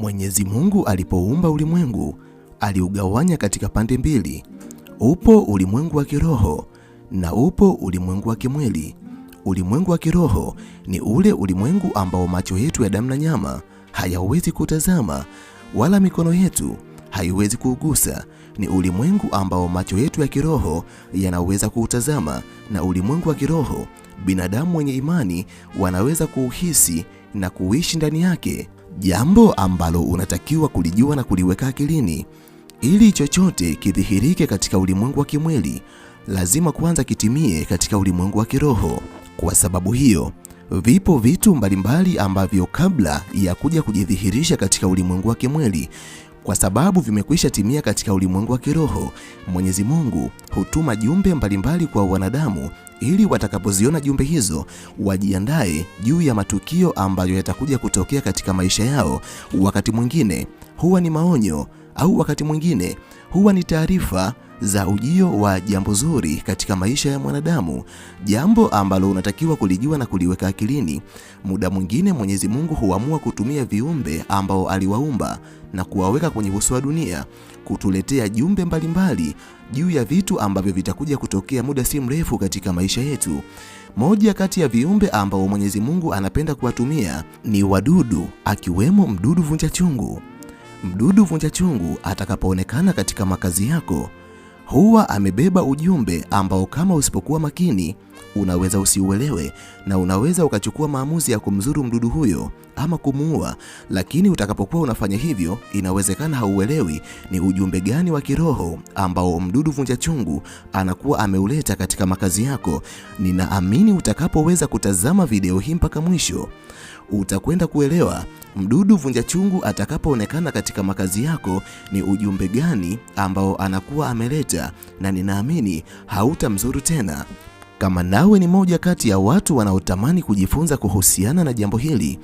Mwenyezi Mungu alipoumba ulimwengu, aliugawanya katika pande mbili. Upo ulimwengu wa kiroho na upo ulimwengu wa kimwili. Ulimwengu wa kiroho ni ule ulimwengu ambao macho yetu ya damu na nyama hayawezi kutazama, wala mikono yetu haiwezi kuugusa. Ni ulimwengu ambao macho yetu ya kiroho yanaweza kuutazama, na ulimwengu wa kiroho binadamu wenye imani wanaweza kuuhisi na kuishi ndani yake, jambo ambalo unatakiwa kulijua na kuliweka akilini. Ili chochote kidhihirike katika ulimwengu wa kimwili, lazima kwanza kitimie katika ulimwengu wa kiroho. Kwa sababu hiyo, vipo vitu mbalimbali ambavyo kabla ya kuja kujidhihirisha katika ulimwengu wa kimwili, kwa sababu vimekwisha timia katika ulimwengu wa kiroho, Mwenyezi Mungu hutuma jumbe mbalimbali kwa wanadamu ili watakapoziona jumbe hizo wajiandae juu ya matukio ambayo yatakuja kutokea katika maisha yao. Wakati mwingine huwa ni maonyo, au wakati mwingine huwa ni taarifa za ujio wa jambo zuri katika maisha ya mwanadamu, jambo ambalo unatakiwa kulijua na kuliweka akilini. Muda mwingine Mwenyezi Mungu huamua kutumia viumbe ambao aliwaumba na kuwaweka kwenye uso wa dunia kutuletea jumbe mbalimbali juu ya vitu ambavyo vitakuja kutokea muda si mrefu katika maisha yetu. Moja kati ya viumbe ambao Mwenyezi Mungu anapenda kuwatumia ni wadudu, akiwemo mdudu vunja chungu. Mdudu vunja chungu atakapoonekana katika makazi yako, huwa amebeba ujumbe ambao kama usipokuwa makini unaweza usiuelewe, na unaweza ukachukua maamuzi ya kumzuru mdudu huyo ama kumuua. Lakini utakapokuwa unafanya hivyo, inawezekana hauelewi ni ujumbe gani wa kiroho ambao mdudu vunja chungu anakuwa ameuleta katika makazi yako. Ninaamini utakapoweza kutazama video hii mpaka mwisho, utakwenda kuelewa mdudu vunja chungu atakapoonekana katika makazi yako ni ujumbe gani ambao anakuwa ameleta, na ninaamini hautamzuru tena. Kama nawe ni moja kati ya watu wanaotamani kujifunza kuhusiana na jambo hili,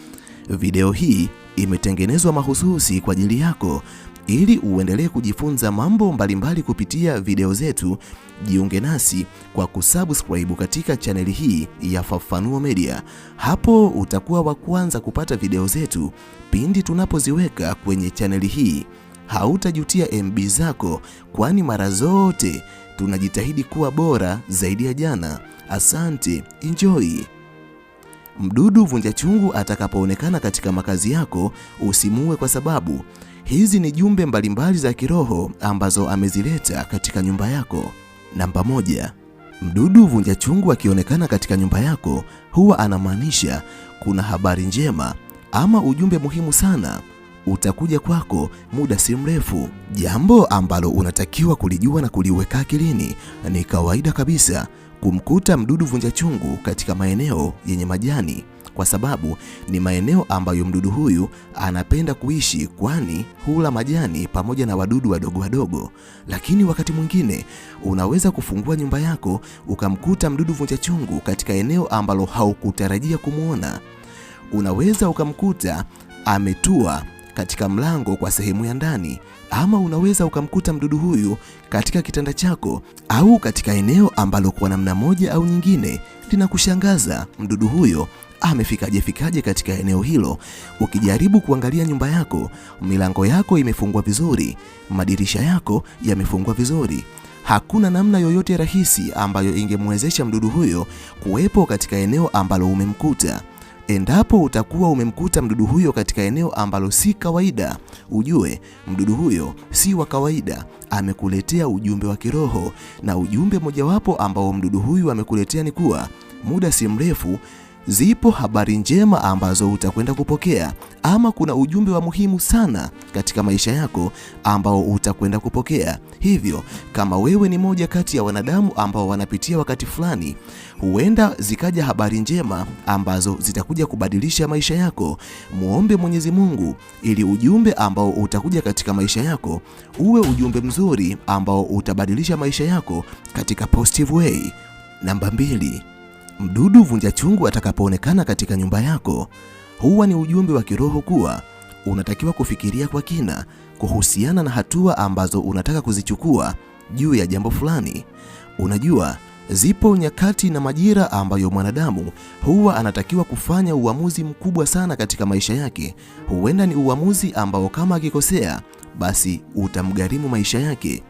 video hii imetengenezwa mahususi kwa ajili yako ili uendelee kujifunza mambo mbalimbali kupitia video zetu. Jiunge nasi kwa kusubscribe katika chaneli hii ya Fafanuo Media. Hapo utakuwa wa kwanza kupata video zetu pindi tunapoziweka kwenye chaneli hii. Hautajutia MB zako, kwani mara zote tunajitahidi kuwa bora zaidi ya jana. Asante, enjoy. Mdudu vunja chungu atakapoonekana katika makazi yako, usimuue, kwa sababu hizi ni jumbe mbalimbali za kiroho ambazo amezileta katika nyumba yako. Namba 1. Mdudu vunja chungu akionekana katika nyumba yako, huwa anamaanisha kuna habari njema ama ujumbe muhimu sana utakuja kwako muda si mrefu. Jambo ambalo unatakiwa kulijua na kuliweka akilini. Ni kawaida kabisa kumkuta mdudu vunja chungu katika maeneo yenye majani, kwa sababu ni maeneo ambayo mdudu huyu anapenda kuishi, kwani hula majani pamoja na wadudu wadogo wadogo. Lakini wakati mwingine unaweza kufungua nyumba yako ukamkuta mdudu vunja chungu katika eneo ambalo haukutarajia kumuona. Unaweza ukamkuta ametua katika mlango kwa sehemu ya ndani, ama unaweza ukamkuta mdudu huyu katika kitanda chako, au katika eneo ambalo kwa namna moja au nyingine linakushangaza. Mdudu huyo amefikaje katika eneo hilo? Ukijaribu kuangalia nyumba yako, milango yako imefungwa vizuri, madirisha yako yamefungwa vizuri. Hakuna namna yoyote rahisi ambayo ingemwezesha mdudu huyo kuwepo katika eneo ambalo umemkuta. Endapo utakuwa umemkuta mdudu huyo katika eneo ambalo si kawaida, ujue mdudu huyo si wa kawaida, amekuletea ujumbe wa kiroho. Na ujumbe mojawapo ambao mdudu huyu amekuletea ni kuwa muda si mrefu zipo habari njema ambazo utakwenda kupokea, ama kuna ujumbe wa muhimu sana katika maisha yako ambao utakwenda kupokea. Hivyo kama wewe ni moja kati ya wanadamu ambao wanapitia wakati fulani, huenda zikaja habari njema ambazo zitakuja kubadilisha maisha yako, muombe Mwenyezi Mungu ili ujumbe ambao utakuja katika maisha yako uwe ujumbe mzuri ambao utabadilisha maisha yako katika positive way. Namba 2. Mdudu vunja chungu atakapoonekana katika nyumba yako, huwa ni ujumbe wa kiroho kuwa unatakiwa kufikiria kwa kina kuhusiana na hatua ambazo unataka kuzichukua juu ya jambo fulani. Unajua, Zipo nyakati na majira ambayo mwanadamu huwa anatakiwa kufanya uamuzi mkubwa sana katika maisha yake. Huenda ni uamuzi ambao kama akikosea basi utamgharimu maisha yake.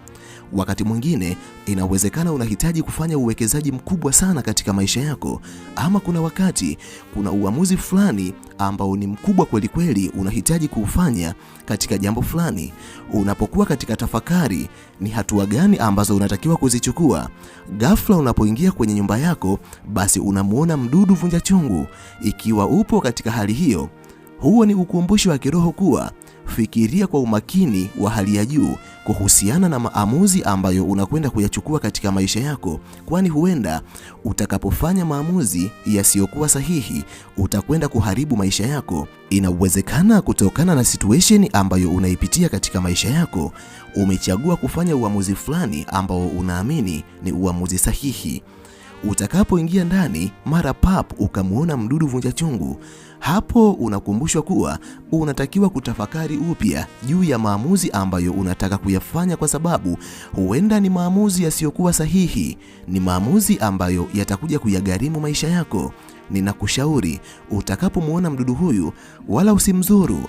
Wakati mwingine inawezekana unahitaji kufanya uwekezaji mkubwa sana katika maisha yako, ama kuna wakati kuna uamuzi fulani ambao ni mkubwa kweli kweli unahitaji kuufanya katika jambo fulani. Unapokuwa katika tafakari ni hatua gani ambazo unatakiwa kuzichukua, ghafla unapoingia kwenye nyumba yako basi unamuona mdudu vunja chungu. Ikiwa upo katika hali hiyo, huo ni ukumbusho wa kiroho kuwa fikiria kwa umakini wa hali ya juu kuhusiana na maamuzi ambayo unakwenda kuyachukua katika maisha yako, kwani huenda utakapofanya maamuzi yasiyokuwa sahihi utakwenda kuharibu maisha yako. Inawezekana kutokana na situation ambayo unaipitia katika maisha yako, umechagua kufanya uamuzi fulani ambao unaamini ni uamuzi sahihi. Utakapoingia ndani mara pap ukamuona mdudu vunja chungu, hapo unakumbushwa kuwa unatakiwa kutafakari upya juu ya maamuzi ambayo unataka kuyafanya, kwa sababu huenda ni maamuzi yasiyokuwa sahihi, ni maamuzi ambayo yatakuja kuyagharimu maisha yako. Ninakushauri utakapomuona mdudu huyu, wala usimzuru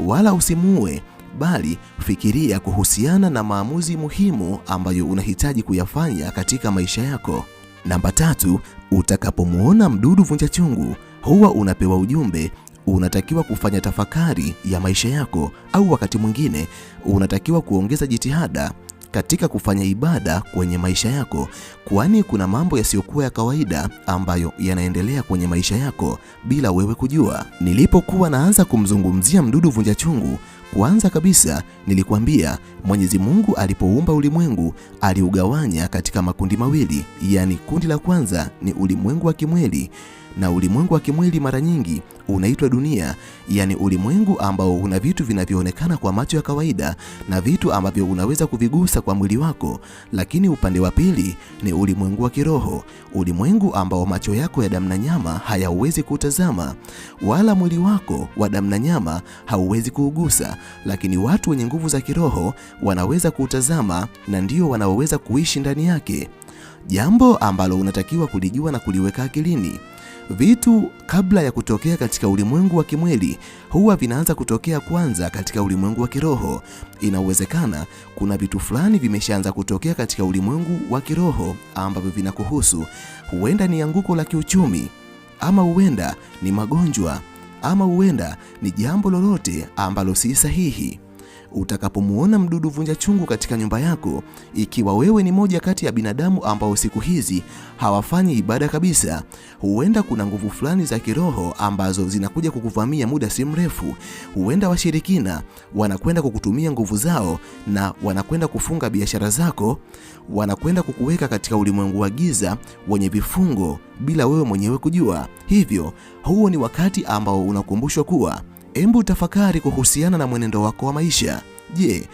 wala usimuue, bali fikiria kuhusiana na maamuzi muhimu ambayo unahitaji kuyafanya katika maisha yako. Namba 3, utakapomuona mdudu vunja chungu, huwa unapewa ujumbe unatakiwa kufanya tafakari ya maisha yako, au wakati mwingine unatakiwa kuongeza jitihada katika kufanya ibada kwenye maisha yako, kwani kuna mambo yasiyokuwa ya kawaida ambayo yanaendelea kwenye maisha yako bila wewe kujua. Nilipokuwa naanza kumzungumzia mdudu vunja chungu, kwanza kabisa nilikwambia Mwenyezi Mungu alipoumba ulimwengu aliugawanya katika makundi mawili, yani kundi la kwanza ni ulimwengu wa kimwili, na ulimwengu wa kimwili mara nyingi unaitwa dunia, yani ulimwengu ambao una vitu vinavyoonekana kwa macho ya kawaida na vitu ambavyo unaweza kuvigusa kwa mwili wako. Lakini upande wa pili ni ulimwengu wa kiroho, ulimwengu ambao macho yako ya damu na nyama hayawezi kutazama, wala mwili wako wa damu na nyama hauwezi kuugusa, lakini watu wenye nguvu za kiroho wanaweza kutazama na ndio wanaoweza kuishi ndani yake. Jambo ambalo unatakiwa kulijua na kuliweka akilini. Vitu kabla ya kutokea katika ulimwengu wa kimwili huwa vinaanza kutokea kwanza katika ulimwengu wa kiroho. Inawezekana kuna vitu fulani vimeshaanza kutokea katika ulimwengu wa kiroho ambavyo vinakuhusu. Huenda ni anguko la kiuchumi, ama huenda ni magonjwa, ama huenda ni jambo lolote ambalo si sahihi. Utakapomuona mdudu vunja chungu katika nyumba yako, ikiwa wewe ni moja kati ya binadamu ambao siku hizi hawafanyi ibada kabisa, huenda kuna nguvu fulani za kiroho ambazo zinakuja kukuvamia muda si mrefu. Huenda washirikina wanakwenda kukutumia nguvu zao na wanakwenda kufunga biashara zako, wanakwenda kukuweka katika ulimwengu wa giza wenye vifungo bila wewe mwenyewe kujua. Hivyo huo ni wakati ambao unakumbushwa kuwa embu tafakari kuhusiana na mwenendo wako wa maisha. Je,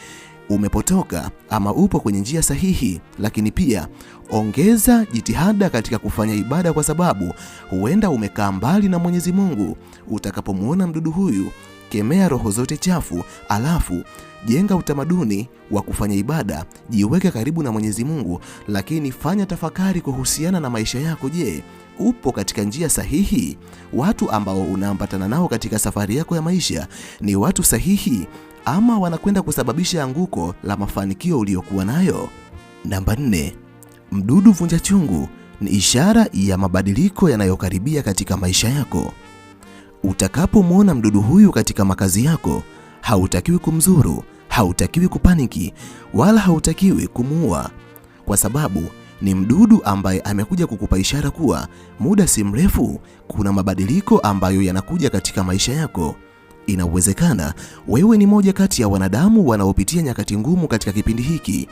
umepotoka ama upo kwenye njia sahihi? Lakini pia ongeza jitihada katika kufanya ibada, kwa sababu huenda umekaa mbali na Mwenyezi Mungu. Utakapomuona mdudu huyu, kemea roho zote chafu, alafu jenga utamaduni wa kufanya ibada, jiweke karibu na Mwenyezi Mungu, lakini fanya tafakari kuhusiana na maisha yako. Je, upo katika njia sahihi? Watu ambao unaambatana nao katika safari yako ya maisha ni watu sahihi, ama wanakwenda kusababisha anguko la mafanikio uliyokuwa nayo? Namba 4, mdudu vunja chungu ni ishara ya mabadiliko yanayokaribia katika maisha yako. Utakapomwona mdudu huyu katika makazi yako, hautakiwi kumzuru, hautakiwi kupaniki, wala hautakiwi kumuua, kwa sababu ni mdudu ambaye amekuja kukupa ishara kuwa muda si mrefu kuna mabadiliko ambayo yanakuja katika maisha yako. Inawezekana wewe ni moja kati ya wanadamu wanaopitia nyakati ngumu katika kipindi hiki.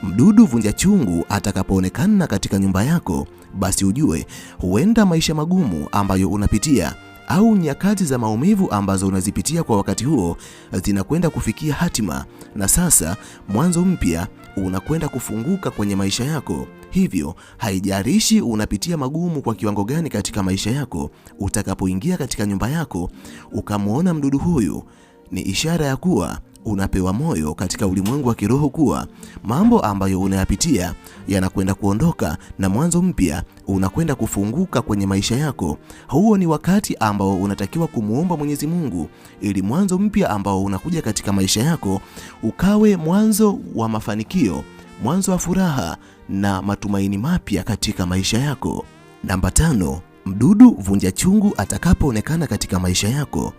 Mdudu vunja chungu atakapoonekana katika nyumba yako, basi ujue huenda maisha magumu ambayo unapitia au nyakati za maumivu ambazo unazipitia kwa wakati huo zinakwenda kufikia hatima, na sasa mwanzo mpya unakwenda kufunguka kwenye maisha yako. Hivyo haijalishi unapitia magumu kwa kiwango gani katika maisha yako, utakapoingia katika nyumba yako ukamwona mdudu huyu, ni ishara ya kuwa unapewa moyo katika ulimwengu wa kiroho kuwa mambo ambayo unayapitia yanakwenda kuondoka na mwanzo mpya unakwenda kufunguka kwenye maisha yako. Huo ni wakati ambao unatakiwa kumuomba Mwenyezi Mungu ili mwanzo mpya ambao unakuja katika maisha yako ukawe mwanzo wa mafanikio, mwanzo wa furaha na matumaini mapya katika maisha yako. Namba 5, mdudu vunja chungu atakapoonekana katika maisha yako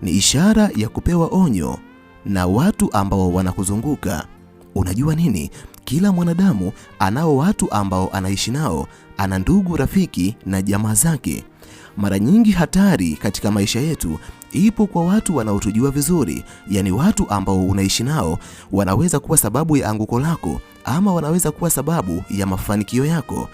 ni ishara ya kupewa onyo na watu ambao wanakuzunguka. Unajua nini? Kila mwanadamu anao watu ambao anaishi nao, ana ndugu, rafiki na jamaa zake. Mara nyingi hatari katika maisha yetu ipo kwa watu wanaotujua vizuri, yani watu ambao unaishi nao wanaweza kuwa sababu ya anguko lako ama wanaweza kuwa sababu ya mafanikio yako.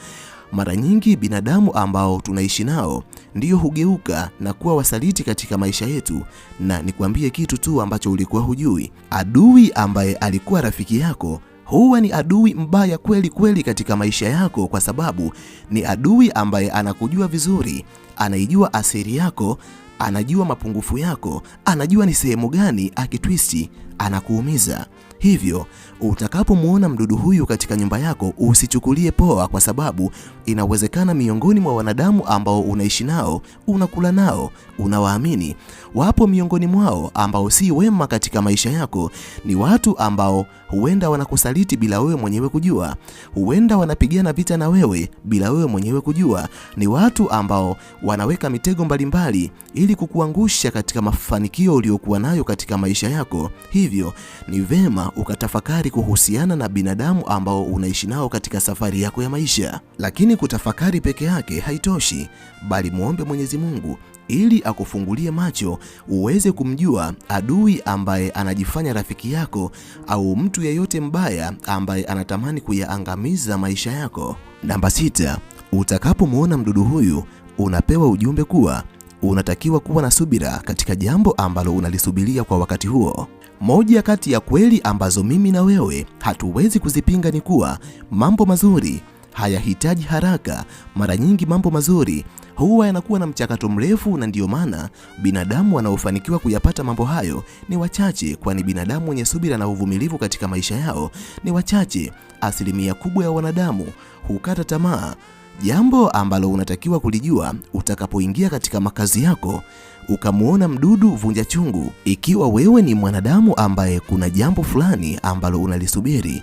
Mara nyingi binadamu ambao tunaishi nao ndiyo hugeuka na kuwa wasaliti katika maisha yetu. Na nikwambie kitu tu ambacho ulikuwa hujui. Adui ambaye alikuwa rafiki yako huwa ni adui mbaya kweli kweli katika maisha yako, kwa sababu ni adui ambaye anakujua vizuri, anaijua asiri yako, anajua mapungufu yako, anajua ni sehemu gani akitwisti anakuumiza. Hivyo utakapomuona mdudu huyu katika nyumba yako usichukulie poa, kwa sababu inawezekana miongoni mwa wanadamu ambao unaishi nao, unakula nao, unawaamini, wapo miongoni mwao ambao si wema katika maisha yako. Ni watu ambao huenda wanakusaliti bila wewe mwenyewe kujua, huenda wanapigana vita na wewe bila wewe mwenyewe kujua. Ni watu ambao wanaweka mitego mbalimbali ili kukuangusha katika mafanikio uliyokuwa nayo katika maisha yako. Hivyo ni vema ukatafakari kuhusiana na binadamu ambao unaishi nao katika safari yako ya maisha. Lakini kutafakari peke yake haitoshi, bali muombe Mwenyezi Mungu ili akufungulie macho uweze kumjua adui ambaye anajifanya rafiki yako au mtu yeyote mbaya ambaye anatamani kuyaangamiza maisha yako. Namba 6, utakapomuona mdudu huyu unapewa ujumbe kuwa unatakiwa kuwa na subira katika jambo ambalo unalisubiria kwa wakati huo. Moja kati ya kweli ambazo mimi na wewe hatuwezi kuzipinga ni kuwa mambo mazuri hayahitaji haraka. Mara nyingi mambo mazuri huwa yanakuwa na mchakato mrefu, na ndiyo maana binadamu wanaofanikiwa kuyapata mambo hayo ni wachache, kwani binadamu wenye subira na uvumilivu katika maisha yao ni wachache. Asilimia kubwa ya wanadamu hukata tamaa. Jambo ambalo unatakiwa kulijua utakapoingia katika makazi yako ukamuona mdudu vunja chungu, ikiwa wewe ni mwanadamu ambaye kuna jambo fulani ambalo unalisubiri,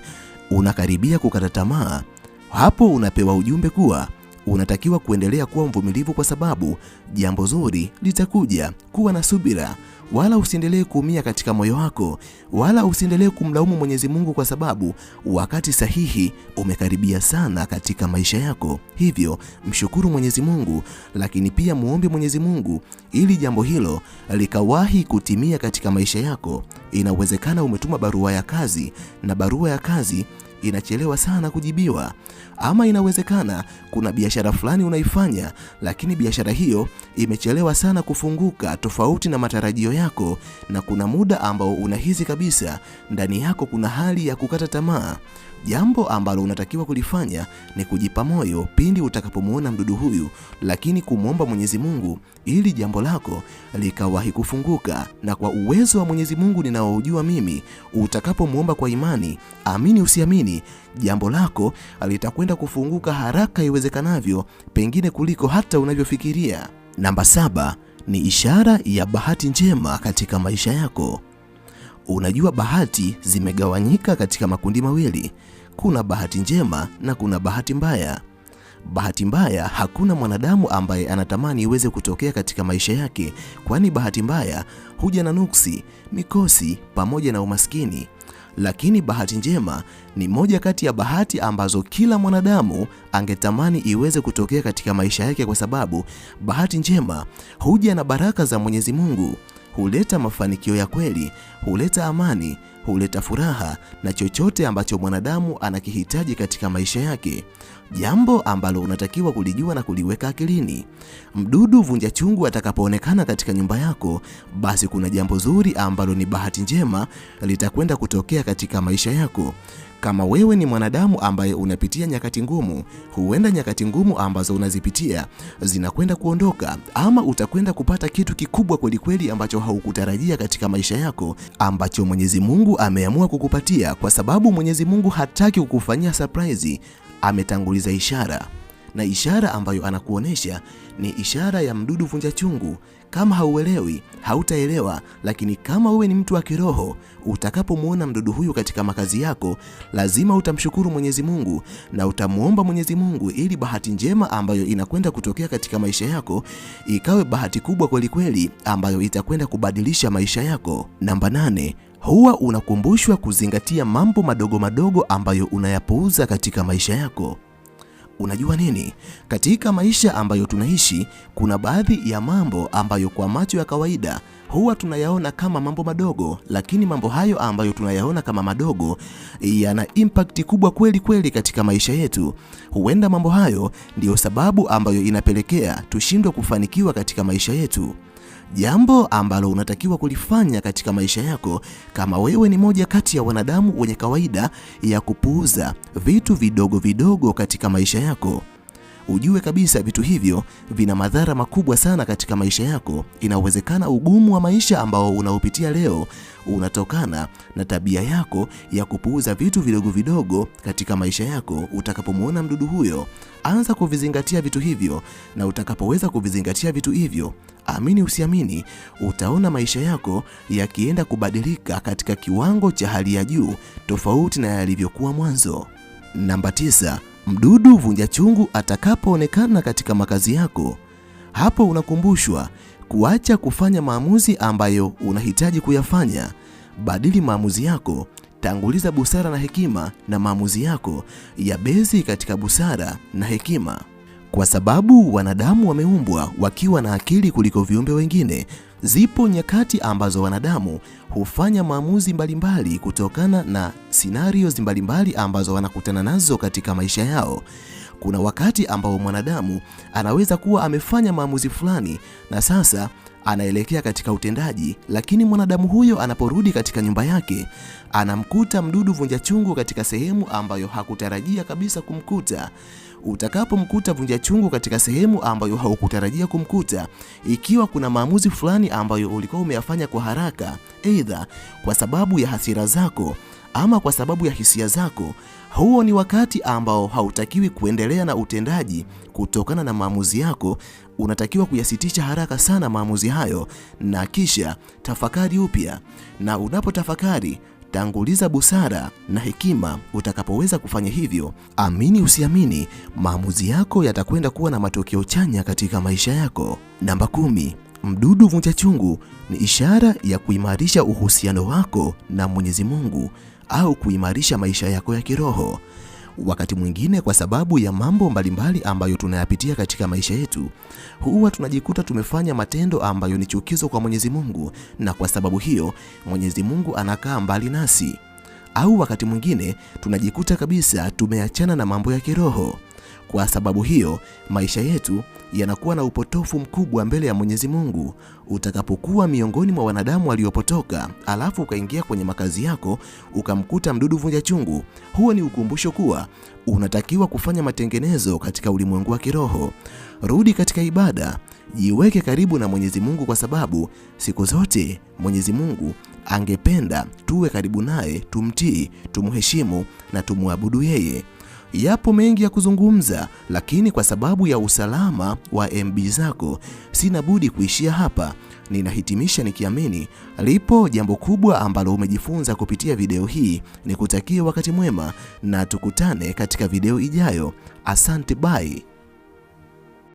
unakaribia kukata tamaa, hapo unapewa ujumbe kuwa unatakiwa kuendelea kuwa mvumilivu, kwa sababu jambo zuri litakuja. Kuwa na subira, wala usiendelee kuumia katika moyo wako, wala usiendelee kumlaumu Mwenyezi Mungu, kwa sababu wakati sahihi umekaribia sana katika maisha yako. Hivyo mshukuru Mwenyezi Mungu, lakini pia muombe Mwenyezi Mungu ili jambo hilo likawahi kutimia katika maisha yako. Inawezekana umetuma barua ya kazi na barua ya kazi inachelewa sana kujibiwa, ama inawezekana kuna biashara fulani unaifanya lakini biashara hiyo imechelewa sana kufunguka tofauti na matarajio yako, na kuna muda ambao unahisi kabisa ndani yako kuna hali ya kukata tamaa. Jambo ambalo unatakiwa kulifanya ni kujipa moyo pindi utakapomuona mdudu huyu, lakini kumwomba Mwenyezi Mungu ili jambo lako likawahi kufunguka. Na kwa uwezo wa Mwenyezi Mungu ninaojua mimi, utakapomuomba kwa imani, amini usiamini, jambo lako litakwenda kufunguka haraka iwezekanavyo, pengine kuliko hata unavyofikiria. Namba 7 ni ishara ya bahati njema katika maisha yako. Unajua bahati zimegawanyika katika makundi mawili. Kuna bahati njema na kuna bahati mbaya. Bahati mbaya hakuna mwanadamu ambaye anatamani iweze kutokea katika maisha yake, kwani bahati mbaya huja na nuksi, mikosi pamoja na umaskini. Lakini bahati njema ni moja kati ya bahati ambazo kila mwanadamu angetamani iweze kutokea katika maisha yake, kwa sababu bahati njema huja na baraka za Mwenyezi Mungu, huleta mafanikio ya kweli, huleta amani, huleta furaha na chochote ambacho mwanadamu anakihitaji katika maisha yake. Jambo ambalo unatakiwa kulijua na kuliweka akilini. Mdudu vunja chungu atakapoonekana katika nyumba yako, basi kuna jambo zuri ambalo ni bahati njema litakwenda kutokea katika maisha yako. Kama wewe ni mwanadamu ambaye unapitia nyakati ngumu, huenda nyakati ngumu ambazo unazipitia zinakwenda kuondoka, ama utakwenda kupata kitu kikubwa kweli ambacho haukutarajia katika maisha yako, ambacho Mwenyezi Mungu ameamua kukupatia, kwa sababu Mwenyezi Mungu hataki kukufanyia surprise. Ametanguliza ishara, na ishara ambayo anakuonesha ni ishara ya mdudu vunja chungu. Kama hauelewi, hautaelewa, lakini kama wewe ni mtu wa kiroho, utakapomuona mdudu huyu katika makazi yako, lazima utamshukuru Mwenyezi Mungu na utamuomba Mwenyezi Mungu ili bahati njema ambayo inakwenda kutokea katika maisha yako ikawe bahati kubwa kweli ambayo itakwenda kubadilisha maisha yako. Namba 8, huwa unakumbushwa kuzingatia mambo madogo ambayo unayapuuza katika maisha yako. Unajua nini? Katika maisha ambayo tunaishi, kuna baadhi ya mambo ambayo kwa macho ya kawaida huwa tunayaona kama mambo madogo, lakini mambo hayo ambayo tunayaona kama madogo yana impact kubwa kweli katika maisha yetu. Huenda mambo hayo ndiyo sababu ambayo inapelekea tushindwe kufanikiwa katika maisha yetu. Jambo ambalo unatakiwa kulifanya katika maisha yako, kama wewe ni moja kati ya wanadamu wenye kawaida ya kupuuza vitu vidogo katika maisha yako, ujue kabisa vitu hivyo vina madhara makubwa sana katika maisha yako. Inawezekana ugumu wa maisha ambao unaopitia leo unatokana na tabia yako ya kupuuza vitu vidogo katika maisha yako. Utakapomuona mdudu huyo, anza kuvizingatia vitu hivyo, na utakapoweza kuvizingatia vitu hivyo, amini usiamini, utaona maisha yako yakienda kubadilika katika kiwango cha hali ya juu tofauti na yalivyokuwa mwanzo. Namba 9, mdudu vunja chungu atakapoonekana katika makazi yako, hapo unakumbushwa kuacha kufanya maamuzi ambayo unahitaji kuyafanya. Badili maamuzi yako, tanguliza busara na hekima, na maamuzi yako ya bezi katika busara na hekima. Kwa sababu wanadamu wameumbwa wakiwa na akili kuliko viumbe wengine, zipo nyakati ambazo wanadamu hufanya maamuzi mbalimbali kutokana na scenarios mbalimbali ambazo wanakutana nazo katika maisha yao. Kuna wakati ambao mwanadamu anaweza kuwa amefanya maamuzi fulani na sasa anaelekea katika utendaji, lakini mwanadamu huyo anaporudi katika nyumba yake anamkuta mdudu vunja chungu katika sehemu ambayo hakutarajia kabisa kumkuta. Utakapomkuta vunja chungu katika sehemu ambayo haukutarajia kumkuta, ikiwa kuna maamuzi fulani ambayo ulikuwa umeyafanya kwa haraka, aidha kwa sababu ya hasira zako ama kwa sababu ya hisia zako, huo ni wakati ambao hautakiwi kuendelea na utendaji kutokana na maamuzi yako. Unatakiwa kuyasitisha haraka sana maamuzi hayo, na kisha tafakari upya, na unapotafakari tanguliza busara na hekima. Utakapoweza kufanya hivyo, amini usiamini, maamuzi yako yatakwenda kuwa na matokeo chanya katika maisha yako. Namba 10, mdudu vunja chungu ni ishara ya kuimarisha uhusiano wako na Mwenyezi Mungu au kuimarisha maisha yako ya kiroho. Wakati mwingine kwa sababu ya mambo mbalimbali ambayo tunayapitia katika maisha yetu, huwa tunajikuta tumefanya matendo ambayo ni chukizo kwa Mwenyezi Mungu, na kwa sababu hiyo Mwenyezi Mungu anakaa mbali nasi. Au wakati mwingine tunajikuta kabisa tumeachana na mambo ya kiroho. Kwa sababu hiyo maisha yetu yanakuwa na upotofu mkubwa mbele ya Mwenyezi Mungu. Utakapokuwa miongoni mwa wanadamu waliopotoka, alafu ukaingia kwenye makazi yako ukamkuta mdudu vunja chungu, huo ni ukumbusho kuwa unatakiwa kufanya matengenezo katika ulimwengu wa kiroho. Rudi katika ibada, jiweke karibu na Mwenyezi Mungu, kwa sababu siku zote Mwenyezi Mungu angependa tuwe karibu naye, tumtii, tumheshimu na tumuabudu yeye. Yapo mengi ya kuzungumza, lakini kwa sababu ya usalama wa MB zako sina budi kuishia hapa. Ninahitimisha nikiamini lipo jambo kubwa ambalo umejifunza kupitia video hii. Nikutakie wakati mwema na tukutane katika video ijayo. Asante, bye.